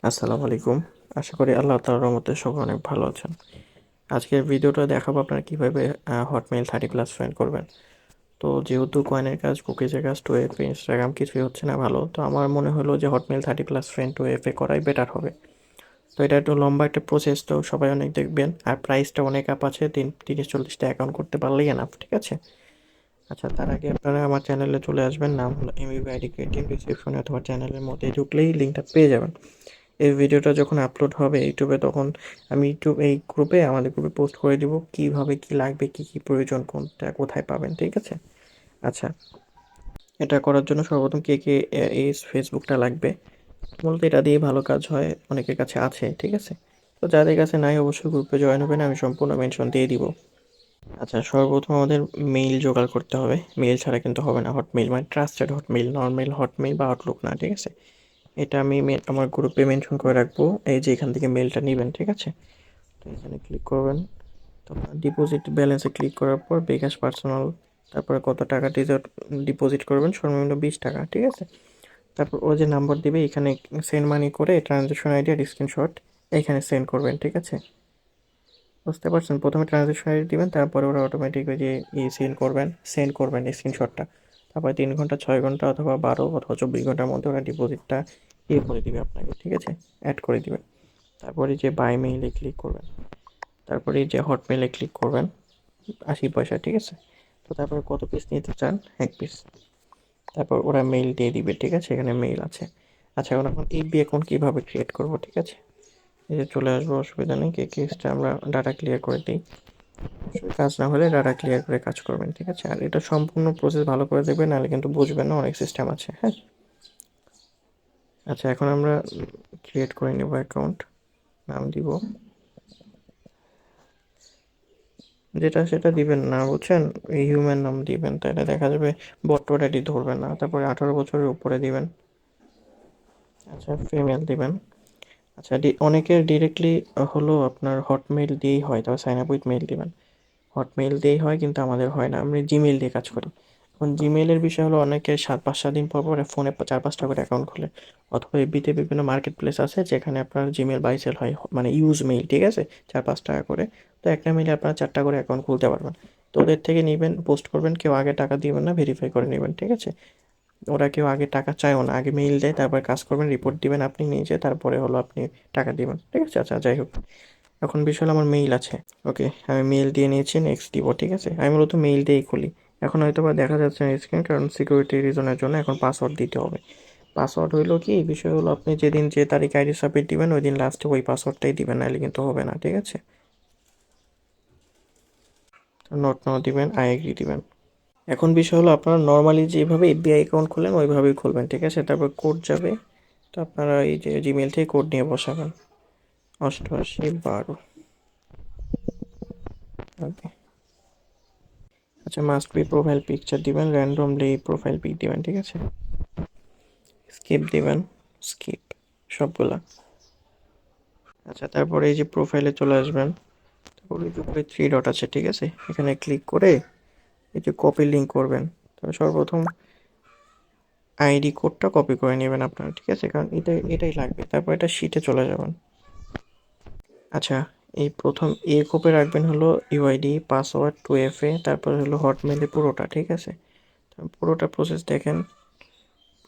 আসসালামু আলাইকুম। আশা করি আল্লাহ তাআলার রহমতে সবাই অনেক ভালো আছেন। আজকের ভিডিওটা দেখাবো আপনারা কীভাবে হটমেইল 30+ ফ্রেন্ড করবেন। তো যেহেতু কয়েনের কাজ, কুকিজের কাজ, 2FA, ইনস্টাগ্রাম কিছুই হচ্ছে না ভালো, তো আমার মনে হলো যে হটমেইল 30+ ফ্রেন্ড 2FA করাই বেটার হবে। তো এটা একটু লম্বা একটা প্রসেস, তো সবাই অনেক দেখবেন, আর প্রাইসটা অনেক আপ আছে। 30-40টা অ্যাকাউন্ট করতে পারলেই এনাফ, ঠিক আছে? আচ্ছা, তার আগে আপনারা আমার চ্যানেলে চলে আসবেন, নাম হলো MUBID ক্রিয়েটিভ। ডিসক্রিপশনে অথবা চ্যানেলের মধ্যে ঢুকলেই লিঙ্কটা পেয়ে যাবেন। এই ভিডিওটা যখন আপলোড হবে ইউটিউবে, তখন আমি এই গ্রুপে, আমাদের গ্রুপে পোস্ট করে দিব কীভাবে কী লাগবে, কী কী প্রয়োজন, কোনটা কোথায় পাবেন, ঠিক আছে? আচ্ছা, এটা করার জন্য সর্বপ্রথম কে কে এই ফেসবুকটা লাগবে। মূলত এটা দিয়ে ভালো কাজ হয়, অনেকের কাছে আছে, ঠিক আছে? তো যাদের কাছে নাই অবশ্যই গ্রুপে জয়েন হবেন, আমি সম্পূর্ণ মেনশন দিয়ে দিব। আচ্ছা, সর্বপ্রথম আমাদের মেইল জোগাড় করতে হবে। মেইল ছাড়া কিন্তু হবে না। হটমেইল মানে ট্রাস্টেড হটমেইল, নর্মাল হটমেইল বা আউটলুক না, ঠিক আছে? এটা আমি আমার গ্রুপে মেনশন করে রাখবো, এই যে এখান থেকে মেলটা নেবেন, ঠিক আছে? তো এখানে ক্লিক করবেন, তারপর ডিপোজিট ব্যালেন্সে ক্লিক করার পর বিকাশ পার্সোনাল, তারপরে কত টাকা ডিপোজিট করবেন, সর্বনিম্ন 20 টাকা, ঠিক আছে? তারপর ও যে নাম্বার দিবে এখানে সেন্ড মানি করে ট্রানজ্যাকশন আইডি আর স্ক্রিনশট এখানে সেন্ড করবেন, ঠিক আছে? বুঝতে পারছেন? প্রথমে ট্রানজ্যাকশন আইডি দিবেন, তারপরে ওরা অটোমেটিক ওই যে সেন্ড করবেন স্ক্রিনশটটা। তারপরে 3 ঘন্টা, 6 ঘন্টা অথবা 12 অথবা 24 ঘন্টার মধ্যে ওরা ডিপোজিটটা করে দিবে আপনাকে, ঠিক আছে? অ্যাড করে দিবে। তারপরে যে বাই মেইলে ক্লিক করবেন, তারপরে এই যে হটমেইলে ক্লিক করবেন, 80 পয়সা, ঠিক আছে? তো তারপরে কত পিস নিতে চান? 1 পিস। তারপর ওরা মেইল দিয়ে দিবে, ঠিক আছে? এখানে মেইল আছে। আচ্ছা, এখন ইবি অ্যাকাউন্ট কীভাবে ক্রিয়েট করব, ঠিক আছে? এই যে চলে আসবো, অসুবিধা নেই। কেসটা আমরা ডাটা ক্লিয়ার করে দিই। কাজ না হলে ডাটা ক্লিয়ার করে কাজ করবেন, ঠিক আছে? আর এটা সম্পূর্ণ প্রসেস ভালো করে দেখবেন, নাহলে কিন্তু বুঝবেন না, অনেক সিস্টেম আছে, হ্যাঁ? আচ্ছা, এখন আমরা ক্রিয়েট করে নেব অ্যাকাউন্ট। নাম দিব যেটা সেটা দিবেন না, বুঝছেন? এই হিউম্যান নাম দিবেন, তাহলে দেখা যাবে বটওয়ার্ড আইডি ধরবে না। তারপরে 18 বছরের উপরে দিবেন। আচ্ছা, ফিমেল দিবেন। আচ্ছা, অনেকের ডিরেক্টলি হলো আপনার হটমেইল দিয়েই হয়, তবে সাইন আপ উইথ মেইল দিবেন। হটমেইল দিয়েই হয়, কিন্তু আমাদের হয় না, আমরা জিমেইল দিয়ে কাজ করি। এখন জিমেইলের বিষয় হলো, অনেকে 5-7 দিন পর পরে ফোনে 4-5টা করে অ্যাকাউন্ট খোলে, অথবা এফবিতে বিভিন্ন মার্কেট প্লেস আছে যেখানে আপনার জিমেল বাই সেল হয়, মানে ইউজ মেইল, ঠিক আছে? 4-5 টাকা করে। তো একটা মেইলে আপনারা 4টা করে অ্যাকাউন্ট খুলতে পারবেন। তো ওদের থেকে নেবেন, পোস্ট করবেন, কেউ আগে টাকা দিবেন না, ভেরিফাই করে নেবেন, ঠিক আছে? ওরা কেউ আগে টাকা চায়ও না, আগে মেইল দেয়, তারপরে কাজ করবেন, রিপোর্ট দিবেন আপনি নিজে, তারপরে হলো আপনি টাকা দিবেন, ঠিক আছে? আচ্ছা, যাই হোক, এখন বিষয় হলো আমার মেইল আছে। ওকে, আমি মেইল দিয়ে নিয়েছি, নেক্সট দিব, ঠিক আছে? আমি মূলত মেইল দিয়েই খুলি। এখন হয়তো বা দেখা যাচ্ছে না স্ক্রিন, কারণ সিকিউরিটি রিজনের জন্য এখন পাসওয়ার্ড দিতে হবে। পাসওয়ার্ড হইলো কি, বিষয় হলো আপনি যেদিন যে তারিখ আইডি সাবমিট দিবেন ওই দিন লাস্টে ওই পাসওয়ার্ডটাই দিবেন, নাহলে কিন্তু হবে না, ঠিক আছে? নোট নাও দিবেন, আই এগ্রি দিবেন। এখন বিষয় হলো, আপনারা নর্মালি যেভাবে এফবিআই অ্যাকাউন্ট খোলেন ওইভাবেই খুলবেন, ঠিক আছে? তারপর কোড যাবে, তো আপনারা এই যে জিমেল থেকে কোড নিয়ে বসাবেন, 8812। ওকে। আচ্ছা, মাস্ট বি প্রোফাইল পিকচার দিবেন, র্যান্ডমলি প্রোফাইল পিক দিবেন, ঠিক আছে? স্কিপ দিবেন, স্কিপ সবগুলা। আচ্ছা, তারপরে এই যে প্রোফাইলে চলে আসবেন, তারপরে উপরে 3 ডট আছে, ঠিক আছে? এখানে ক্লিক করে এই যে কপি লিঙ্ক করবেন। তবে সর্বপ্রথম আইডি কোডটা কপি করে নেবেন আপনারা, ঠিক আছে? কারণ এটাই লাগবে। তারপর এটা শিটে চলে যাবেন। আচ্ছা, এই প্রথম কোপে রাখবেন হলো ইউআইডি, পাসওয়ার্ড, 2FA, তারপর হলো হটমেইলে পুরোটা, ঠিক আছে? পুরোটা প্রসেস দেখেন।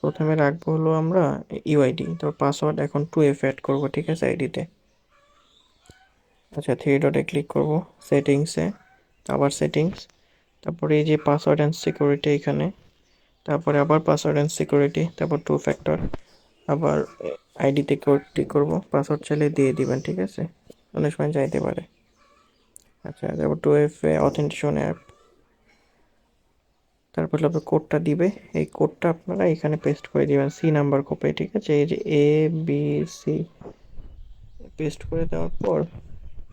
প্রথমে রাখবো হলো আমরা ইউআইডি, তারপর পাসওয়ার্ড, এখন 2FA অ্যাড করবো, ঠিক আছে? আইডিতে। আচ্ছা, 3 ডটে ক্লিক করব, সেটিংসে, আবার সেটিংস, তারপরে এই যে পাসওয়ার্ড অ্যান্ড সিকিউরিটি এখানে, তারপরে আবার পাসওয়ার্ড অ্যান্ড সিকিউরিটি, তারপর 2 ফ্যাক্টর, আবার আইডিতে ক্লিক করব, পাসওয়ার্ড চাইলে দিয়ে দিবেন, ঠিক আছে? অনেক সময় চাইতে পারে। আচ্ছা, তারপর 2FA অথেন্টিকেশন অ্যাপ, তারপর আপনার কোডটা দিবে। এই কোডটা আপনারা এখানে পেস্ট করে দিবেন, সি নাম্বার কোপে, ঠিক আছে? এই যে ABC পেস্ট করে দেওয়ার পর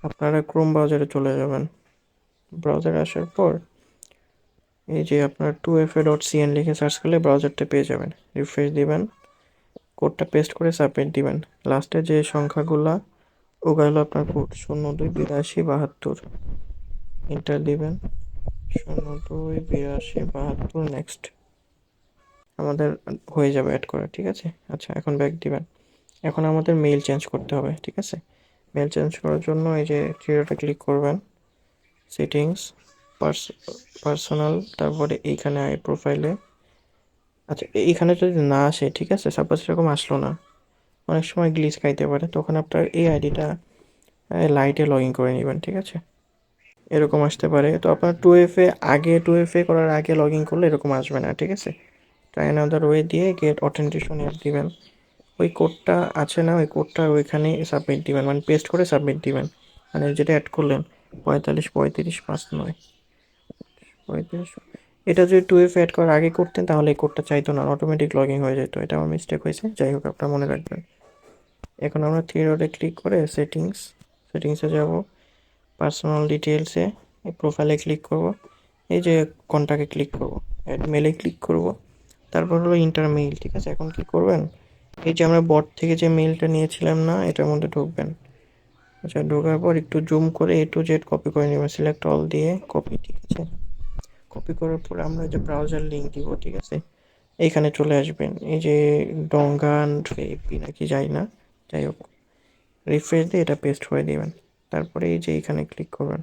আপনারা ক্রোম ব্রাউজারে চলে যাবেন। ব্রাউজারে আসার পর এই যে আপনার 2FA.cn লিখে সার্চ করলে ব্রাউজারটা পেয়ে যাবেন। রিফ্রেশ দিবেন, কোডটা পেস্ট করে সাবমিট দিবেন। লাস্টে যে সংখ্যাগুলা, ওগুলো আপনার কোড 028272, এন্টার দিবেন। 028272, নেক্সট। আমাদের হয়ে যাবে অ্যাড করা, ঠিক আছে? আচ্ছা, এখন ব্যাক দিবেন। এখন আমাদের মেইল চেঞ্জ করতে হবে, ঠিক আছে? মেইল চেঞ্জ করার জন্য এই যে থ্রিডটে ক্লিক করবেন, সেটিংস, পার্সোনাল, তারপরে এইখানে প্রোফাইলে। আচ্ছা, এইখানে যদি না আসে, ঠিক আছে, সাপোজ এরকম আসলো না, অনেক সময় গ্লিচ খাইতে পারে, তখন আপনার এই আইডিটা লাইটে লগ ইন করে নেবেন, ঠিক আছে? এরকম আসতে পারে। তো আপনার 2FA আগে 2FA করার আগে লগ ইন করলে এরকম আসবে না, ঠিক আছে? ট্রাই অ্যানাদার ওয়ে দিয়ে গেট অথেন্টিকেশন অ্যাপ দিবেন। ওই কোডটা আছে না, ওই কোডটা ওইখানে সাবমিট দিবেন, মানে পেস্ট করে সাবমিট দিবেন। মানে যেটা অ্যাড করলেন 45 35 59 35, এটা যদি 2FA অ্যাড করার আগে করতেন তাহলে এই কোডটা চাইতো না, অটোমেটিক লগ ইন হয়ে যেত। এটা আমার মিস্টেক হয়েছে, যাই হোক আপনারা মনে রাখবেন। এখন আমরা থ্রি ডটে ক্লিক করে সেটিংসে যাব, পার্সোনাল ডিটেলসে এই প্রোফাইলে ক্লিক করব, এই যে কন্ট্যাক্টে ক্লিক করব, অ্যাড মেলে ক্লিক করব, তারপর হলো ইন্টার মেইল, ঠিক আছে? এখন কি করবেন, এই যে আমরা বট থেকে যে মেইলটা নিয়েছিলাম না, এটার মধ্যে ঢুকবেন। আচ্ছা, ঢোকার পর একটু জুম করে A to Z কপি করে নেবেন, সিলেক্ট অল দিয়ে কপি, ঠিক আছে? কপি করার পরে আমরা যে ব্রাউজার লিঙ্ক দিব, ঠিক আছে, এইখানে চলে আসবেন। এই যে ডঙ্গান এপি নাকি যাই না, যাই হোক, রিফ্রেশ দিয়ে এটা পেস্ট করে দিবেন। তারপরে এই যে এখানে ক্লিক করবেন,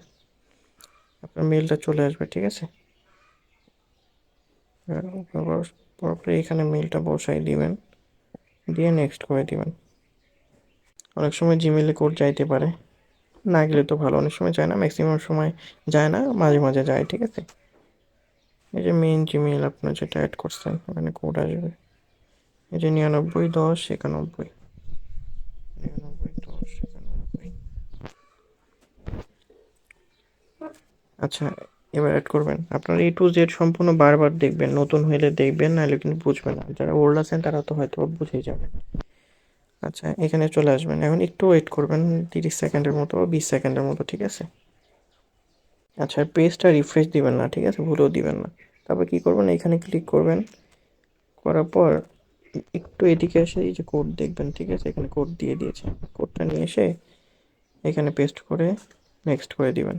আপনার মেলটা চলে আসবে, ঠিক আছে? তারপরে এখানে মেলটা বসাই দিবেন, দিয়ে নেক্সট করে দিবেন। অনেক সময় জিমেলে কোড যাইতে পারে, না গেলে তো ভালো, অনেক সময় যায় না, ম্যাক্সিমাম সময় যায় না, মাঝে মাঝে যায়, ঠিক আছে? এই যে মেইন জিমেল আপনার যেটা অ্যাড করছেন, ওখানে কোড আসবে, এই যে 99 10 91 99 10 91। আচ্ছা, এবার অ্যাড করবেন। আপনার A to Z সম্পূর্ণ বারবার দেখবেন, নতুন হলে দেখবেন, নাহলে কিন্তু বুঝবেন না। যারা ওল্ড আছেন তারা তো হয়তো বুঝেই যাবেন। আচ্ছা, এখানে চলে আসবেন, এখন একটু ওয়েট করবেন, 30 সেকেন্ডের মতো বা 20 সেকেন্ডের মতো, ঠিক আছে? আচ্ছা, পেজটা রিফ্রেশ দিবেন না, ঠিক আছে, ভুলেও দিবেন না। তারপর কি করবেন, এখানে ক্লিক করবেন, করার পর একটু এদিকে এসে এই যে কোড দেখবেন, ঠিক আছে? এখানে কোড দিয়ে দিয়েছে, কোডটা নিয়ে এসে এখানে পেস্ট করে নেক্সট করে দিবেন,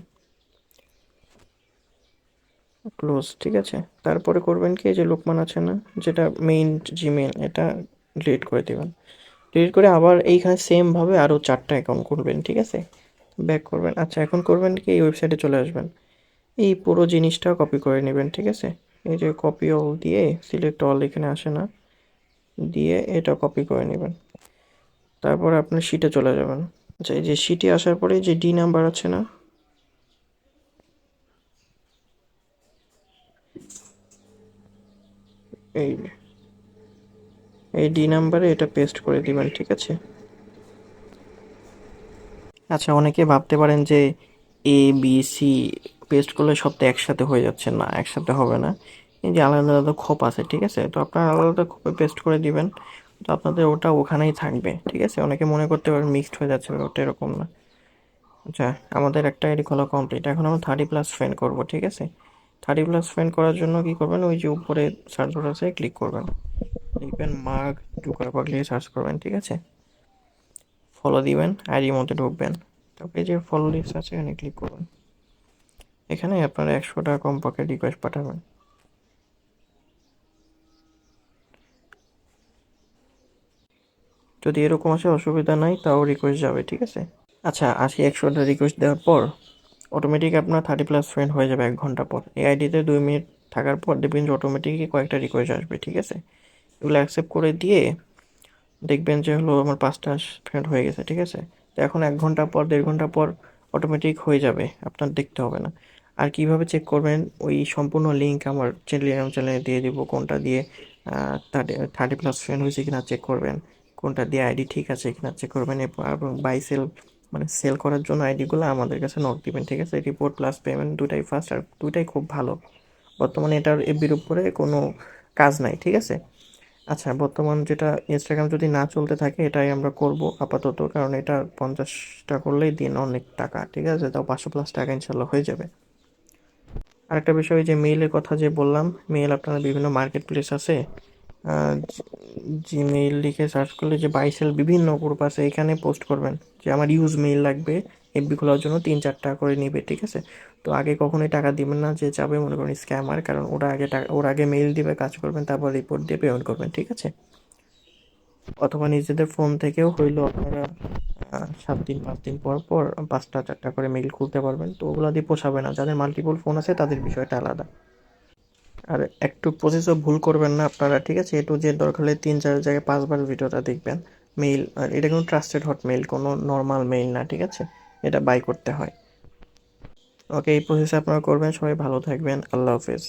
ক্লোজ, ঠিক আছে? তারপরে করবেন কি, এই যে লোকমান আছে না, যেটা মেইন জিমেল, এটা ডিলিট করে দিবেন। ডিলিট করে আবার এইখানে সেমভাবে আরও 4টা অ্যাকাউন্ট খুলবেন, ঠিক আছে? ব্যাক করবেন। আচ্ছা, এখন করবেন কি, এই ওয়েবসাইটে চলে আসবেন, এই পুরো জিনিসটা কপি করে নেবেন, ঠিক আছে? এই যে কপি অল দিয়ে সিলেক্ট অল এখানে আসে না, দিয়ে এটা কপি করে নেবেন। তারপর আপনার শিটে চলে যাবেন। আচ্ছা, এই যে শিটে আসার পরে যে ডি নাম্বার আছে না, এই এই ডি নাম্বারে এটা পেস্ট করে দিবেন, ঠিক আছে? আচ্ছা, অনেকে ভাবতে পারেন যে A B C পেস্ট করলে সব তো একসাথে হয়ে যাচ্ছে, না, একসাথে হবে না। এই যে আলাদা আলাদা খোপ আছে, ঠিক আছে, তো আপনারা আলাদা আলাদা খোপে পেস্ট করে দিবেন, তো আপনাদের ওটা ওখানেই থাকবে, ঠিক আছে? অনেকে মনে করতে পারেন মিক্সড হয়ে যাচ্ছে, ওটা এরকম না। আচ্ছা, আমাদের একটা আইডি খোলা কমপ্লিট, এখন আমরা 30+ ফ্রেন্ড করবো, ঠিক আছে? 30+ ফ্রেন্ড করার জন্য কি করবেন, ওই যে উপরে সার্চ বার আছে, ক্লিক করবেন, লিখবেন মার্ক জুকারবার্গ লিখে সার্চ করবেন, ঠিক আছে? ফলো দিবেন, আইডির মধ্যে ঢুকবেন, তারপরে যে ফলো লিস্ট আছে এখানে ক্লিক করবেন। এখানে আপনারা 100 টাকা কমপক্ষে রিকোয়েস্ট পাঠাবেন। যদি এরকম আসে অসুবিধা নাই, তাও রিকোয়েস্ট যাবে, ঠিক আছে? আচ্ছা, 100টা রিকোয়েস্ট দেওয়ার পর অটোমেটিক আপনার 30+ ফ্রেন্ড হয়ে যাবে 1 ঘন্টা পর। এই আইডিতে 2 মিনিট থাকার পর দেখবেন যে অটোমেটিকই কয়েকটা রিকোয়েস্ট আসবে, ঠিক আছে? এগুলো অ্যাকসেপ্ট করে দিয়ে দেখবেন যে হলো আমার 5টা ফ্রেন্ড হয়ে গেছে, ঠিক আছে? তো এখন 1 ঘন্টা পর 1.5 ঘন্টা পর অটোমেটিক হয়ে যাবে, আপনার দেখতে হবে না। আর কিভাবে চেক করবেন, ওই সম্পূর্ণ লিঙ্ক আমার টেলিগ্রাম চ্যানেলে দিয়ে দিব, কোনটা দিয়ে 30+ ফ্রেন্ড হয়েছে কিনা চেক করবেন, কোনটা দিয়ে আইডি ঠিক আছে কিনা চেক করবেন, এবং বাই সেল, মানে সেল করার জন্য আইডিগুলো আমাদের কাছে নক দিবেন, ঠিক আছে? রিপোর্ট প্লাস পেমেন্ট দুটাই ফাস্ট, আর দুটাই খুব ভালো। বর্তমানে এটার এফবির উপরে কোনো কাজ নাই, ঠিক আছে? আচ্ছা, বর্তমান যেটা ইনস্টাগ্রাম যদি না চলতে থাকে, এটাই আমরা করব আপাতত, কারণ এটা 50টা করলেই দিন অনেক টাকা, ঠিক আছে? তাও 500+ টাকা ইনশাল্লাহ হয়ে যাবে। আরেকটা বিষয়, যে মেইলের কথা যে বললাম, মেইল আপনারা বিভিন্ন মার্কেট প্লেস আছে, জিমেইল লিখে সার্চ করলে যে বাইসেল বিভিন্ন গ্রুপ আছে, এখানে পোস্ট করবেন যে আমার ইউজ মেইল লাগবে, এফবি খোলার জন্য 3-4 টাকা করে নিবে, ঠিক আছে? তো আগে কখনোই টাকা দিবেন না, যে যাবে মনে করেন স্ক্যামার, কারণ ওরা আগে টাকা, ওর আগে মেইল দিবে, কাজ করবেন, তারপর রিপোর্ট দিয়ে পেমেন্ট করবেন, ঠিক আছে? অথবা নিজেদের ফোন থেকেও হইলো আপনারা 7 দিন 5 দিন পর পর 5টা 4টা করে মেইল খুলতে পারবেন। তো ওগুলা দিয়ে পোষাবে না, যাদের মাল্টিপল ফোন আছে তাদের বিষয়টা আলাদা। আর একটু প্রসেসও ভুল করবেন না আপনারা, ঠিক আছে? এ টু জেড দরকার হলে 3-4 জায়গায় 5বার ভিডিওটা দেখবেন। মেইল, আর এটা কোনো ট্রাস্টেড হটমেইল, কোনো নর্মাল মেইল না, ঠিক আছে? এটা বাই করতে হয়। ওকে, এই প্রসেসে আপনারা করবেন। সবাই ভালো থাকবেন। আল্লাহ হাফেজ।